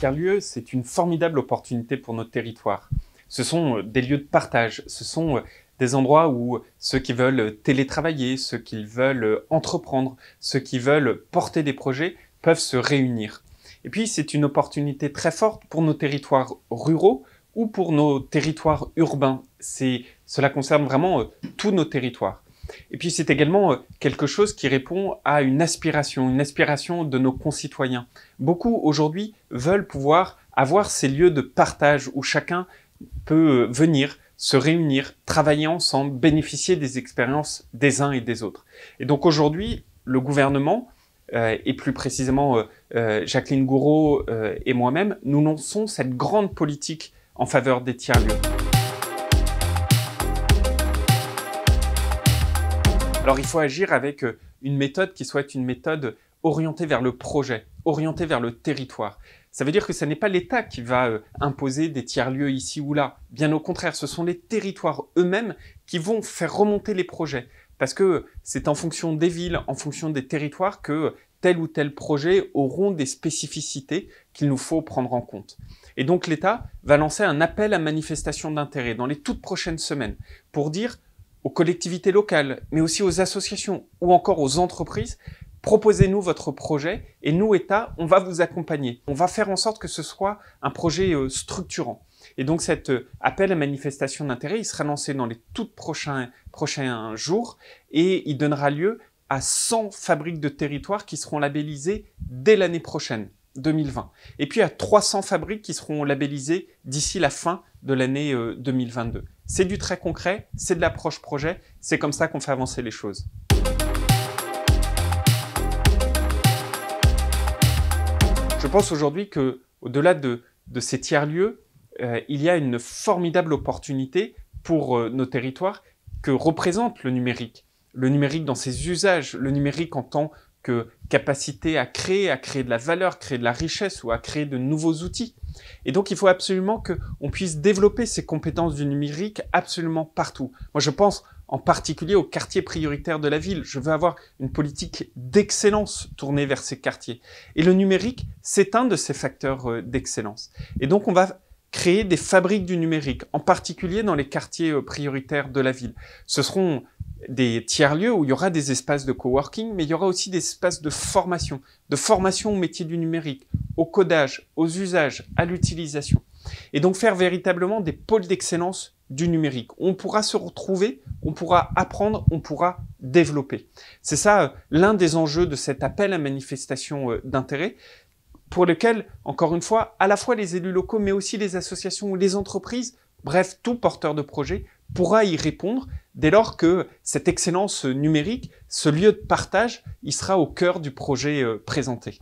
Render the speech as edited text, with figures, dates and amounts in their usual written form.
tiers-lieux, c'est une formidable opportunité pour notre territoire. Ce sont des lieux de partage, ce sont des endroits où ceux qui veulent télétravailler, ceux qui veulent entreprendre, ceux qui veulent porter des projets peuvent se réunir. Et puis c'est une opportunité très forte pour nos territoires ruraux ou pour nos territoires urbains. Cela concerne vraiment tous nos territoires. Et puis c'est également quelque chose qui répond à une aspiration de nos concitoyens. Beaucoup aujourd'hui veulent pouvoir avoir ces lieux de partage où chacun peut venir, se réunir, travailler ensemble, bénéficier des expériences des uns et des autres. Et donc aujourd'hui, le gouvernement, et plus précisément Jacqueline Gourault et moi-même, nous lançons cette grande politique en faveur des tiers-lieux. Alors il faut agir avec une méthode qui soit une méthode orientée vers le projet, orientée vers le territoire. Ça veut dire que ce n'est pas l'État qui va imposer des tiers-lieux ici ou là. Bien au contraire, ce sont les territoires eux-mêmes qui vont faire remonter les projets. Parce que c'est en fonction des villes, en fonction des territoires que tel ou tel projet auront des spécificités qu'il nous faut prendre en compte. Et donc l'État va lancer un appel à manifestation d'intérêt dans les toutes prochaines semaines pour dire aux collectivités locales, mais aussi aux associations ou encore aux entreprises, proposez-nous votre projet et nous, État, on va vous accompagner. On va faire en sorte que ce soit un projet structurant. Et donc cet appel à manifestation d'intérêt, il sera lancé dans les tout prochains jours et il donnera lieu à 100 fabriques de territoire qui seront labellisées dès l'année prochaine, 2020. Et puis à 300 fabriques qui seront labellisées d'ici la fin de l'année 2022. C'est du très concret, c'est de l'approche projet, c'est comme ça qu'on fait avancer les choses. Je pense aujourd'hui que, au-delà de ces tiers-lieux, il y a une formidable opportunité pour nos territoires que représente le numérique. Le numérique dans ses usages, le numérique en tant que capacité à créer de la valeur, créer de la richesse ou à créer de nouveaux outils. Et donc il faut absolument qu'on puisse développer ces compétences du numérique absolument partout. Moi je pense en particulier aux quartiers prioritaires de la ville. Je veux avoir une politique d'excellence tournée vers ces quartiers. Et le numérique, c'est un de ces facteurs d'excellence. Et donc on va créer des fabriques du numérique, en particulier dans les quartiers prioritaires de la ville. Ce seront des tiers-lieux où il y aura des espaces de coworking, mais il y aura aussi des espaces de formation au métier du numérique, au codage, aux usages, à l'utilisation. Et donc faire véritablement des pôles d'excellence du numérique. On pourra se retrouver, on pourra apprendre, on pourra développer. C'est ça l'un des enjeux de cet appel à manifestation d'intérêt, pour lequel, encore une fois, à la fois les élus locaux, mais aussi les associations ou les entreprises, bref, tout porteur de projet, pourra y répondre dès lors que cette excellence numérique, ce lieu de partage, il sera au cœur du projet présenté.